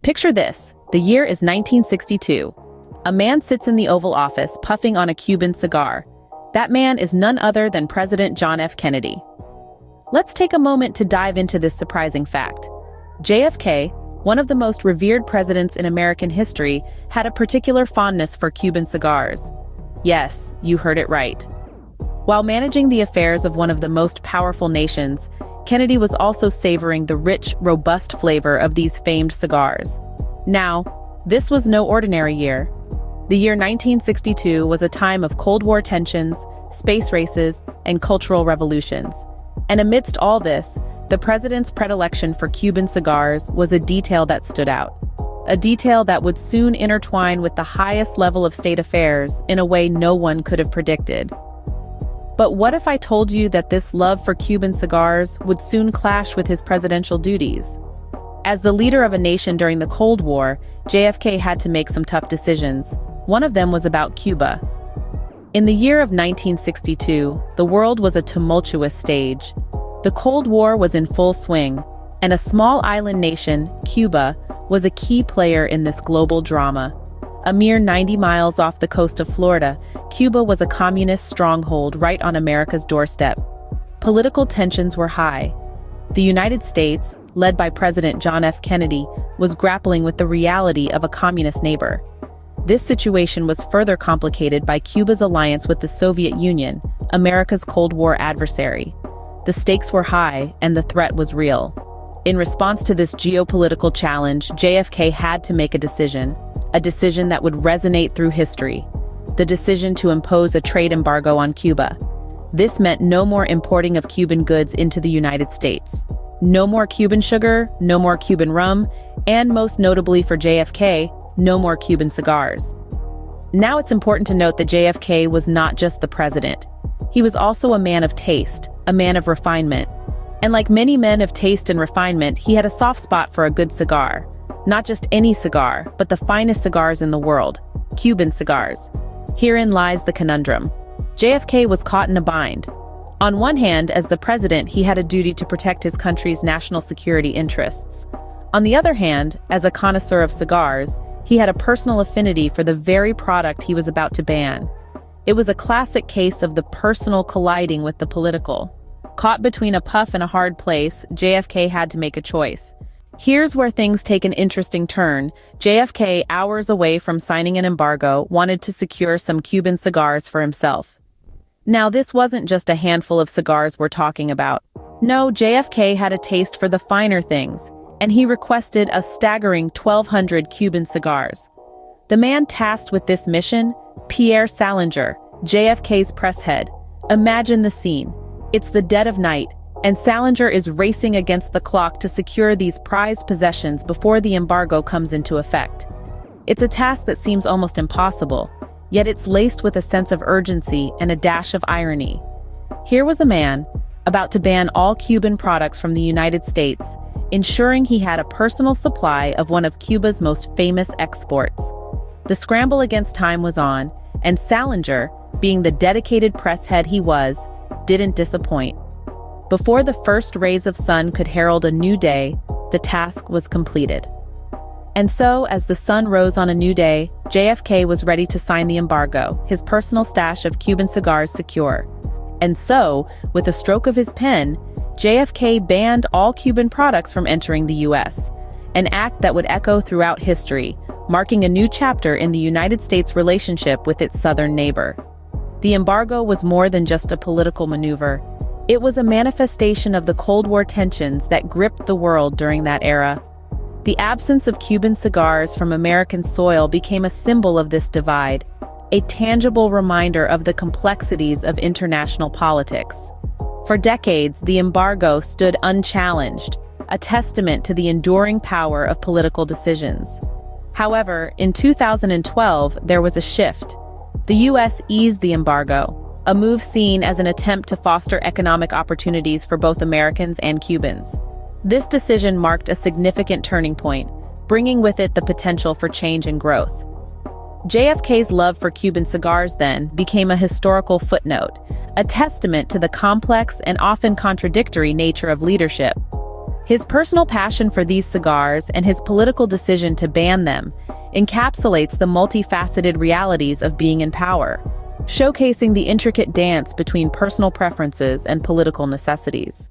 Picture this. The year is 1962. A man sits in the Oval Office puffing on a Cuban cigar. That man is none other than President John F. Kennedy. Let's take a moment to dive into this surprising fact. JFK, one of the most revered presidents in American history, had a particular fondness for Cuban cigars. Yes, you heard it right. While managing the affairs of one of the most powerful nations, Kennedy was also savoring the rich, robust flavor of these famed cigars. Now, this was no ordinary year. The year 1962 was a time of Cold War tensions, space races, and cultural revolutions. And amidst all this, the president's predilection for Cuban cigars was a detail that stood out. A detail that would soon intertwine with the highest level of state affairs in a way no one could have predicted. But what if I told you that this love for Cuban cigars would soon clash with his presidential duties? As the leader of a nation during the Cold War, JFK had to make some tough decisions. One of them was about Cuba. In the year of 1962, the world was a tumultuous stage. The Cold War was in full swing, and a small island nation, Cuba, was a key player in this global drama. A mere 90 miles off the coast of Florida, Cuba was a communist stronghold right on America's doorstep. Political tensions were high. The United States, led by President John F. Kennedy, was grappling with the reality of a communist neighbor. This situation was further complicated by Cuba's alliance with the Soviet Union, America's Cold War adversary. The stakes were high, and the threat was real. In response to this geopolitical challenge, JFK had to make a decision that would resonate through history. The decision to impose a trade embargo on Cuba. This meant no more importing of Cuban goods into the United States. No more Cuban sugar, no more Cuban rum, and most notably for JFK, no more Cuban cigars. Now it's important to note that JFK was not just the president. He was also a man of taste, a man of refinement. And like many men of taste and refinement, he had a soft spot for a good cigar. Not just any cigar, but the finest cigars in the world, Cuban cigars. Herein lies the conundrum. JFK was caught in a bind. On one hand, as the president, he had a duty to protect his country's national security interests. On the other hand, as a connoisseur of cigars, he had a personal affinity for the very product he was about to ban. It was a classic case of the personal colliding with the political. Caught between a puff and a hard place, JFK had to make a choice. Here's where things take an interesting turn. JFK, hours away from signing an embargo, wanted to secure some Cuban cigars for himself. Now, this wasn't just a handful of cigars we're talking about. No, JFK had a taste for the finer things, and he requested a staggering 1,200 Cuban cigars. The man tasked with this mission, Pierre Salinger, JFK's press head. Imagine the scene. It's the dead of night, and Salinger is racing against the clock to secure these prized possessions before the embargo comes into effect. It's a task that seems almost impossible, yet it's laced with a sense of urgency and a dash of irony. Here was a man about to ban all Cuban products from the United States, ensuring he had a personal supply of one of Cuba's most famous exports. The scramble against time was on, and Salinger, being the dedicated press head he was, didn't disappoint. Before the first rays of sun could herald a new day, the task was completed. And so, as the sun rose on a new day, JFK was ready to sign the embargo, his personal stash of Cuban cigars secure. And so, with a stroke of his pen, JFK banned all Cuban products from entering the U.S., an act that would echo throughout history, marking a new chapter in the United States' relationship with its southern neighbor. The embargo was more than just a political maneuver. It was a manifestation of the Cold War tensions that gripped the world during that era. The absence of Cuban cigars from American soil became a symbol of this divide, a tangible reminder of the complexities of international politics. For decades, the embargo stood unchallenged, a testament to the enduring power of political decisions. However, in 2012, there was a shift. The U.S. eased the embargo, a move seen as an attempt to foster economic opportunities for both Americans and Cubans. This decision marked a significant turning point, bringing with it the potential for change and growth. JFK's love for Cuban cigars then became a historical footnote, a testament to the complex and often contradictory nature of leadership. His personal passion for these cigars and his political decision to ban them encapsulates the multifaceted realities of being in power, showcasing the intricate dance between personal preferences and political necessities.